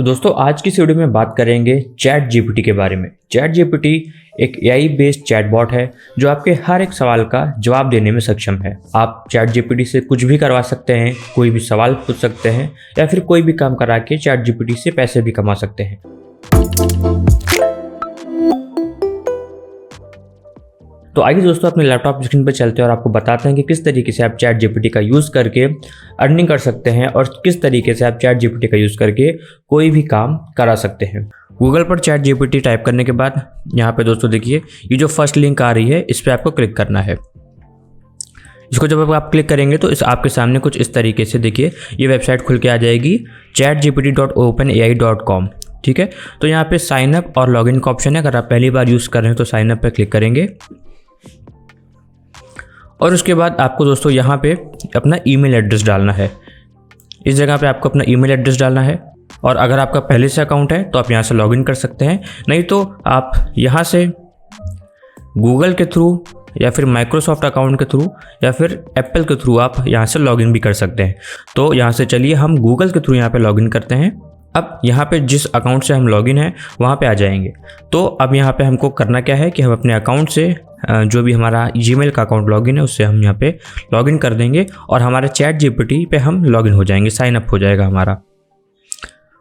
तो दोस्तों आज की इस वीडियो में बात करेंगे चैट जीपीटी के बारे में। चैट जीपीटी एक एआई बेस्ड चैटबॉट है जो आपके हर एक सवाल का जवाब देने में सक्षम है। आप चैट जीपीटी से कुछ भी करवा सकते हैं, कोई भी सवाल पूछ सकते हैं या फिर कोई भी काम करा के चैट जीपीटी से पैसे भी कमा सकते हैं। तो आइए दोस्तों अपने लैपटॉप स्क्रीन पर चलते हैं और आपको बताते हैं कि किस तरीके से आप चैट जीपीटी का यूज़ करके अर्निंग कर सकते हैं और किस तरीके से आप चैट जीपीटी का यूज़ करके कोई भी काम करा सकते हैं। गूगल पर चैट जीपीटी टाइप करने के बाद यहाँ पे दोस्तों देखिए ये जो फर्स्ट लिंक आ रही है इस पर आपको क्लिक करना है। इसको जब आप क्लिक करेंगे तो आपके सामने कुछ इस तरीके से देखिए ये वेबसाइट खुल के आ जाएगी chatgpt.openai.com। ठीक है, तो यहाँ पे साइन अप और लॉगिन का ऑप्शन है। अगर आप पहली बार यूज़ कर रहे हैं तो साइन अप पे क्लिक करेंगे और उसके बाद आपको दोस्तों यहाँ पे अपना ईमेल एड्रेस डालना है। इस जगह पे आपको अपना ईमेल एड्रेस डालना है और अगर आपका पहले से अकाउंट है तो आप यहाँ से लॉगिन कर सकते हैं, नहीं तो आप यहाँ से गूगल के थ्रू या फिर माइक्रोसॉफ्ट अकाउंट के थ्रू या फिर एप्पल के थ्रू आप यहाँ से लॉगिन भी कर सकते हैं। तो यहाँ से चलिए हम गूगल के थ्रू यहाँ पे लॉगिन करते हैं। अब यहाँ पे जिस अकाउंट से हम लॉगिन हैं वहाँ पे आ जाएंगे। तो अब यहाँ पे हमको करना क्या है कि हम अपने अकाउंट से जो भी हमारा जीमेल का अकाउंट लॉगिन है उससे हम यहाँ पे लॉगिन कर देंगे और हमारे चैट जीपीटी पे हम लॉगिन हो जाएंगे, साइन अप हो जाएगा हमारा।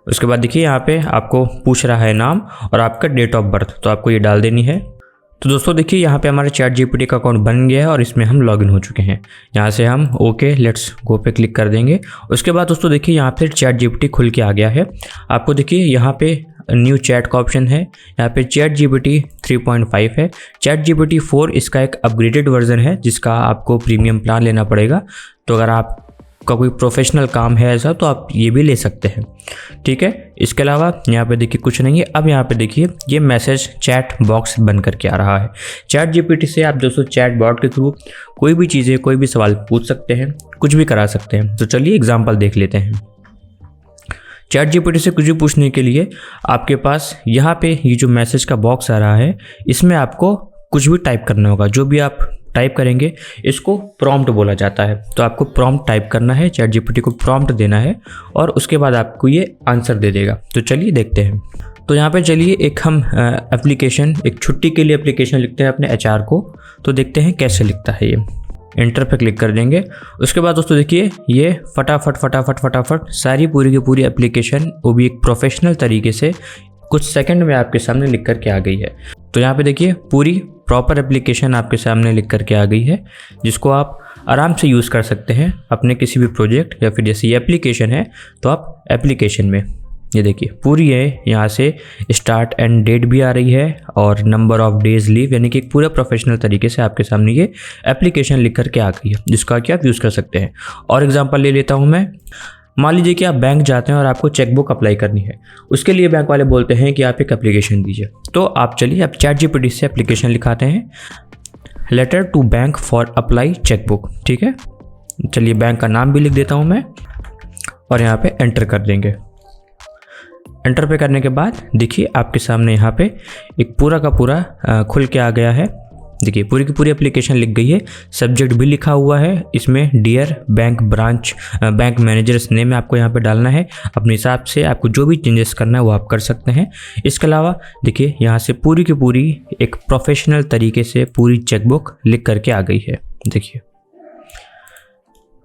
उसके बाद देखिए यहाँ पे आपको पूछ रहा है नाम और आपका डेट ऑफ बर्थ, तो आपको ये डाल देनी है। तो दोस्तों देखिए यहाँ पे हमारे चैट जीपीटी का अकाउंट बन गया है और इसमें हम लॉगिन हो चुके हैं। यहाँ से हम ओके लेट्स गो पे क्लिक कर देंगे। उसके बाद दोस्तों देखिए यहाँ पे चैट जीपीटी खुल के आ गया है। आपको देखिए यहाँ पे न्यू चैट का ऑप्शन है, यहाँ पे चैट जीपीटी 3.5 है। चैट जीपीटी 4 इसका एक अपग्रेडेड वर्जन है जिसका आपको प्रीमियम प्लान लेना पड़ेगा। तो अगर आपका कोई प्रोफेशनल काम है ऐसा तो आप ये भी ले सकते हैं। ठीक है, इसके अलावा यहाँ पे देखिए कुछ नहीं है। अब यहाँ पे देखिए ये मैसेज चैट बॉक्स बन करके आ रहा है। चैट जीपीटी से आप दोस्तों चैट बॉट के थ्रू कोई भी चीज़ें, कोई भी सवाल पूछ सकते हैं, कुछ भी करा सकते हैं। तो चलिए एग्जाम्पल देख लेते हैं। चैट जीपीटी से कुछ भी पूछने के लिए आपके पास यहाँ पे ये जो मैसेज का बॉक्स आ रहा है इसमें आपको कुछ भी टाइप करना होगा। जो भी आप टाइप करेंगे इसको प्रॉम्प्ट बोला जाता है। तो आपको प्रॉम्प्ट टाइप करना है, चैट जीपीटी को प्रॉम्प्ट देना है और उसके बाद आपको ये आंसर दे देगा। तो चलिए देखते हैं। तो यहाँ पे चलिए एक हम एप्लीकेशन, एक छुट्टी के लिए एप्लीकेशन लिखते हैं अपने एचआर को। तो देखते हैं कैसे लिखता है ये। एंटर पे क्लिक कर देंगे। उसके बाद दोस्तों देखिए ये फटाफट सारी पूरी की पूरी एप्लीकेशन, वो भी एक प्रोफेशनल तरीके से कुछ सेकंड में आपके सामने लिख करके आ गई है। तो यहाँ पे देखिए पूरी प्रॉपर एप्लीकेशन आपके सामने लिख करके आ गई है जिसको आप आराम से यूज़ कर सकते हैं अपने किसी भी प्रोजेक्ट या फिर जैसे ये एप्लीकेशन है तो आप एप्लीकेशन में ये देखिए पूरी है। यहाँ से स्टार्ट एंड डेट भी आ रही है और नंबर ऑफ डेज लीव, यानी कि एक पूरे प्रोफेशनल तरीके से आपके सामने ये एप्लीकेशन लिख करके आ गई है जिसका कि आप यूज़ कर सकते हैं। और एग्जांपल ले लेता हूँ मैं। मान लीजिए कि आप बैंक जाते हैं और आपको चेकबुक अप्लाई करनी है। उसके लिए बैंक वाले बोलते हैं कि आप एक एप्लीकेशन दीजिए। तो आप चलिए आप चैट जीपीटी से एप्लीकेशन लिखाते हैं, letter to bank for apply chequebook. ठीक है, चलिए बैंक का नाम भी लिख देता हूँ मैं और यहाँ पे एंटर कर देंगे। एंटर पे करने के बाद देखिए आपके सामने यहाँ पे एक पूरा का पूरा खुल के आ गया है। देखिए पूरी की पूरी एप्लीकेशन लिख गई है, सब्जेक्ट भी लिखा हुआ है। इसमें dear bank branch bank manager's name आपको यहाँ पे डालना है। अपने हिसाब से आपको जो भी चेंजेस करना है वो आप कर सकते हैं। इसके अलावा देखिए यहाँ से पूरी की पूरी एक प्रोफेशनल तरीके से पूरी चेकबुक लिख करके आ गई है। देखिए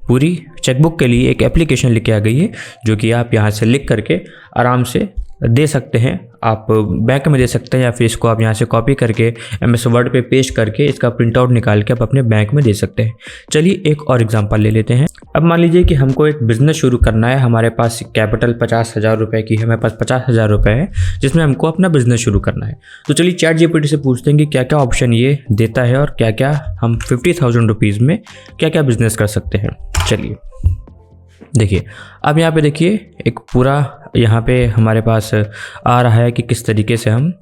पूरी चेकबुक के लिए एक एप्लीकेशन लिख के आ गई है जो कि आप यहाँ से लिख करके आराम से दे सकते हैं। आप बैंक में दे सकते हैं या फिर इसको आप यहाँ से कॉपी करके MS वर्ड पे पेस्ट करके इसका प्रिंट आउट निकाल के आप अपने बैंक में दे सकते हैं। चलिए एक और एग्जांपल ले लेते हैं। अब मान लीजिए कि हमको एक बिज़नेस शुरू करना है। हमारे पास कैपिटल 50,000 रुपये की है, हमारे पास 50,000 रुपये है जिसमें हमको अपना बिज़नेस शुरू करना है। तो चलिए चैट जीपीटी से पूछते हैं कि क्या क्या ऑप्शन ये देता है और क्या क्या हम 50,000 रुपीज़ में क्या क्या बिज़नेस कर सकते हैं। चलिए देखिए अब यहाँ पे देखिए एक पूरा यहाँ पे हमारे पास आ रहा है कि किस तरीके से हम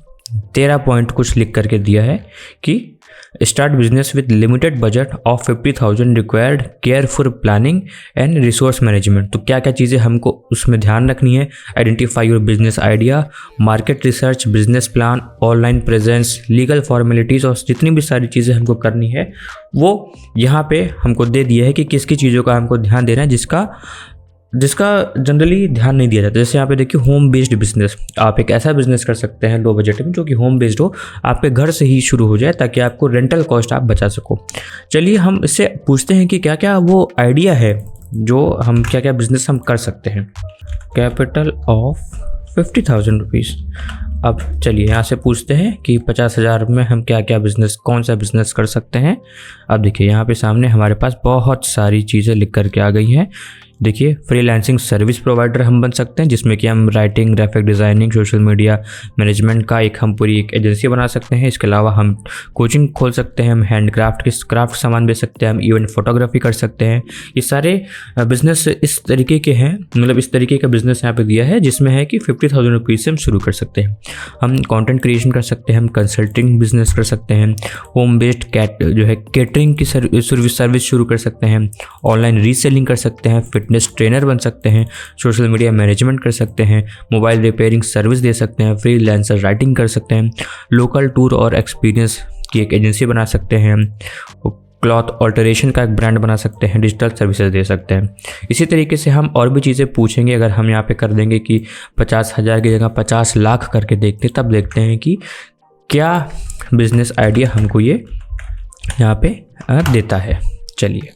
13 पॉइंट कुछ लिख करके दिया है कि start business with limited budget of 50,000 required careful planning and resource management. तो क्या क्या चीज़ें हमको उसमें ध्यान रखनी है। Identify your business idea, market research, business plan, online presence, legal formalities और जितनी भी सारी चीज़ें हमको करनी है वो यहाँ पे हमको दे दिया है कि किसकी चीज़ों का हमको ध्यान देना है, जिसका जिसका जनरली ध्यान नहीं दिया जाता। जैसे यहाँ पे देखिए होम बेस्ड बिजनेस, आप एक ऐसा बिजनेस कर सकते हैं लो बजट में जो कि होम बेस्ड हो, आपके घर से ही शुरू हो जाए ताकि आपको रेंटल कॉस्ट आप बचा सको। चलिए हम इससे पूछते हैं कि क्या क्या वो आइडिया है जो हम क्या क्या बिजनेस हम कर सकते हैं। Capital of 50,000 rupees. अब चलिए यहाँ से पूछते हैं कि 50,000 में हम क्या क्या बिज़नेस, कौन सा बिज़नेस कर सकते हैं। अब देखिए यहाँ पे सामने हमारे पास बहुत सारी चीज़ें लिख करके आ गई हैं। देखिए फ्रीलांसिंग सर्विस प्रोवाइडर हम बन सकते हैं, जिसमें कि हम writing, graphic designing, social media management का हम पूरी एक एजेंसी बना सकते हैं। इसके अलावा हम कोचिंग खोल सकते हैं, हम हैंडक्राफ्ट के क्राफ्ट सामान बेच सकते हैं, हम इवेंट फोटोग्राफी कर सकते हैं। ये सारे बिजनेस इस तरीके के हैं, मतलब इस तरीके का बिजनेस यहाँ पे दिया है जिसमें है कि 50,000 रुपीज़ से हम शुरू कर सकते हैं। हम कंटेंट क्रिएशन कर सकते हैं, हम कंसल्टिंग बिजनेस कर सकते हैं, होम बेस्ड केटरिंग की सर्विस शुरू कर सकते हैं, ऑनलाइन रीसेलिंग कर सकते हैं, फिटनेस ट्रेनर बन सकते हैं, सोशल मीडिया मैनेजमेंट कर सकते हैं, मोबाइल रिपेयरिंग सर्विस दे सकते हैं, फ्रीलांसर राइटिंग कर सकते हैं, लोकल टूर और एक्सपीरियंस की एक एजेंसी बना सकते हैं, क्लॉथ ऑल्टरेशन का एक ब्रांड बना सकते हैं, डिजिटल सर्विसेज दे सकते हैं। इसी तरीके से हम और भी चीज़ें पूछेंगे। अगर हम यहाँ पे कर देंगे कि 50,000 की जगह 50 लाख करके देखते, तब देखते हैं कि क्या बिजनेस आइडिया हमको ये यहाँ पे देता है। चलिए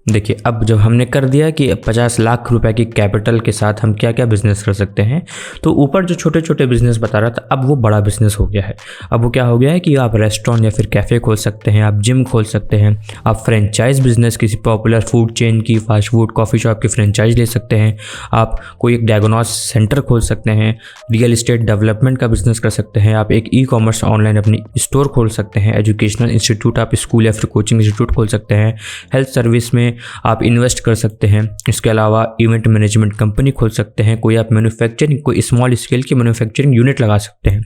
देखिए, अब जब हमने कर दिया कि 50 लाख रुपए की कैपिटल के साथ हम क्या क्या बिजनेस कर सकते हैं, तो ऊपर जो छोटे छोटे बिजनेस बता रहा था, अब वो बड़ा बिजनेस हो गया है। अब वो क्या हो गया है कि आप रेस्टोरेंट या फिर कैफ़े खोल सकते हैं, आप जिम खोल सकते हैं, आप फ्रेंचाइज बिजनेस किसी पॉपुलर फूड चेन की, फास्ट फूड कॉफ़ी शॉप की फ्रेंचाइज ले सकते हैं, आप कोई एक डायग्नोस्टिक सेंटर खोल सकते हैं, रियल इस्टेट डेवलपमेंट का बिजनेस कर सकते हैं, आप एक ई कॉमर्स ऑनलाइन अपनी स्टोर खोल सकते हैं, एजुकेशनल इंस्टीट्यूट, आप स्कूल या फिर कोचिंग इंस्टीट्यूट खोल सकते हैं, हेल्थ सर्विस में आप इन्वेस्ट कर सकते हैं। इसके अलावा इवेंट मैनेजमेंट कंपनी खोल सकते हैं, कोई आप मैन्युफैक्चरिंग, कोई स्मॉल स्केल की मैन्युफैक्चरिंग यूनिट लगा सकते हैं।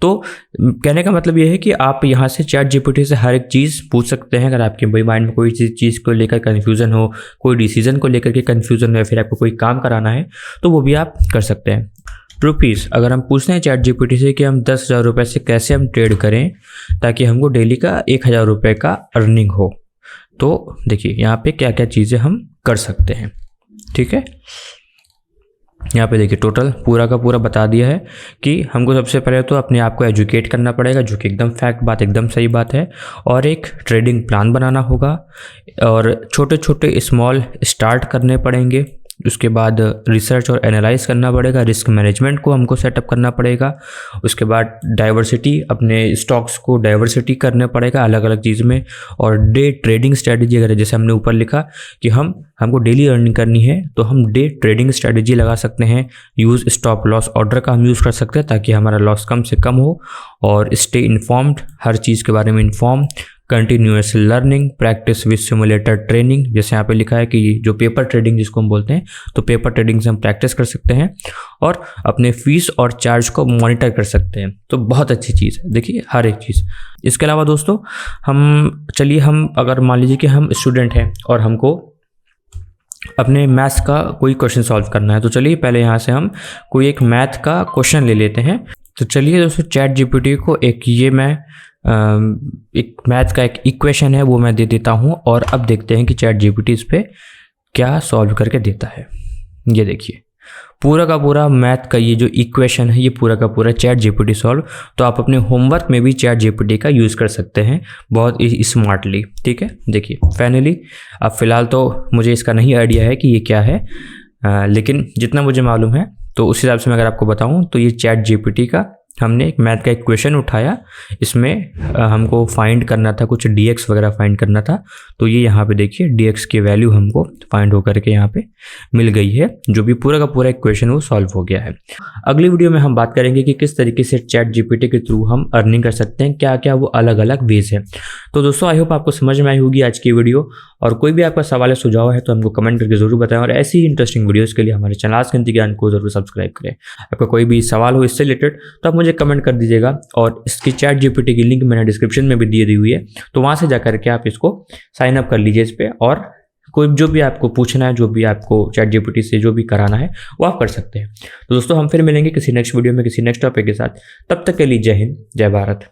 तो कहने का मतलब ये है कि आप यहाँ से चैट जीपीटी से हर एक चीज़ पूछ सकते हैं। अगर आपके माइंड में कोई चीज़ को लेकर कन्फ्यूज़न हो, कोई डिसीजन को लेकर के कन्फ्यूज़न हो, या फिर आपको कोई काम कराना है, तो वो भी आप कर सकते हैं। रुपीज़ अगर हम पूछते हैं चैट जीपीटी से कि हम 10,000 रुपये से कैसे हम ट्रेड करें ताकि हमको डेली का 1,000 रुपये का अर्निंग हो, तो देखिए यहाँ पे क्या क्या चीज़ें हम कर सकते हैं। ठीक है, यहाँ पे देखिए टोटल पूरा का पूरा बता दिया है कि हमको सबसे पहले तो अपने आप को एजुकेट करना पड़ेगा, जो कि एकदम फैक्ट बात, एकदम सही बात है, और एक ट्रेडिंग प्लान बनाना होगा, और छोटे छोटे स्मॉल स्टार्ट करने पड़ेंगे। उसके बाद रिसर्च और एनालाइज करना पड़ेगा, रिस्क मैनेजमेंट को हमको सेटअप करना पड़ेगा। उसके बाद डाइवर्सिटी, अपने स्टॉक्स को डाइवर्सिटी करना पड़ेगा अलग अलग चीज़ में, और डे ट्रेडिंग स्ट्रैटेजी, अगर जैसे हमने ऊपर लिखा कि हमको डेली अर्निंग करनी है, तो हम डे ट्रेडिंग स्ट्रैटेजी लगा सकते हैं। यूज़ स्टॉप लॉस ऑर्डर का हम यूज़ कर सकते हैं ताकि हमारा लॉस कम से कम हो, और स्टे इन्फॉर्म्ड, हर चीज़ के बारे में inform, continuous learning, practice with simulator training, जैसे यहाँ पे लिखा है कि जो पेपर ट्रेडिंग जिसको हम बोलते हैं, तो पेपर ट्रेडिंग से हम प्रैक्टिस कर सकते हैं, और अपने फीस और चार्ज को मॉनिटर कर सकते हैं। तो बहुत अच्छी चीज़ है, देखिए हर एक चीज़। इसके अलावा दोस्तों हम अगर मान लीजिए कि हम स्टूडेंट हैं और हमको अपने मैथ्स का कोई क्वेश्चन सॉल्व करना है, तो चलिए पहले यहाँ से हम कोई एक मैथ का क्वेश्चन ले लेते हैं। तो चलिए दोस्तों, चैट जीपीटी को एक मैथ का एक इक्वेशन है वो मैं दे देता हूँ, और अब देखते हैं कि चैट जीपीटी इस पर क्या सॉल्व करके देता है। ये देखिए पूरा का पूरा मैथ का ये जो इक्वेशन है, ये पूरा का पूरा चैट जीपीटी सॉल्व। तो आप अपने होमवर्क में भी चैट जीपीटी का यूज़ कर सकते हैं बहुत स्मार्टली। ठीक है, देखिए फाइनली अब फ़िलहाल तो मुझे इसका नहीं आइडिया है कि ये क्या है, लेकिन जितना मुझे मालूम है तो उस हिसाब से मैं अगर आपको बताऊं तो ये चैट जीपीटी का हमने एक मैथ का इक्वेशन उठाया, इसमें हमको फाइंड करना था, कुछ dx वगैरह फाइंड करना था। तो ये यहाँ पे देखिए dx की वैल्यू हमको फाइंड होकर के यहाँ पे मिल गई है, जो भी पूरा का पूरा इक्वेशन वो सॉल्व हो गया है। अगली वीडियो में हम बात करेंगे कि किस तरीके से चैट जीपीटी के थ्रू हम अर्निंग कर सकते हैं, क्या क्या वो अलग अलग वेज है। तो दोस्तों आई होप आपको समझ में आई होगी आज की वीडियो, और कोई भी आपका सवाल या सुझाव है तो हमको कमेंट करके जरूर बताएं, और ऐसी ही इंटरेस्टिंग वीडियोज़ के लिए हमारे चैनल आज गणित ज्ञान को जरूर सब्सक्राइब करें। आपका कोई भी सवाल हो इससे रिलेटेड तो आप मुझे कमेंट कर दीजिएगा, और इसकी चैट जीपीटी की लिंक मैंने डिस्क्रिप्शन में भी दी हुई है, तो वहाँ से जाकर के आप इसको साइन अप कर लीजिए इस पर, और कोई जो भी आपको पूछना है, जो भी आपको चैट जीपीटी से जो भी कराना है वो आप कर सकते हैं। तो दोस्तों हम फिर मिलेंगे किसी नेक्स्ट वीडियो में किसी नेक्स्ट टॉपिक के साथ, तब तक के लिए जय हिंद, जय भारत।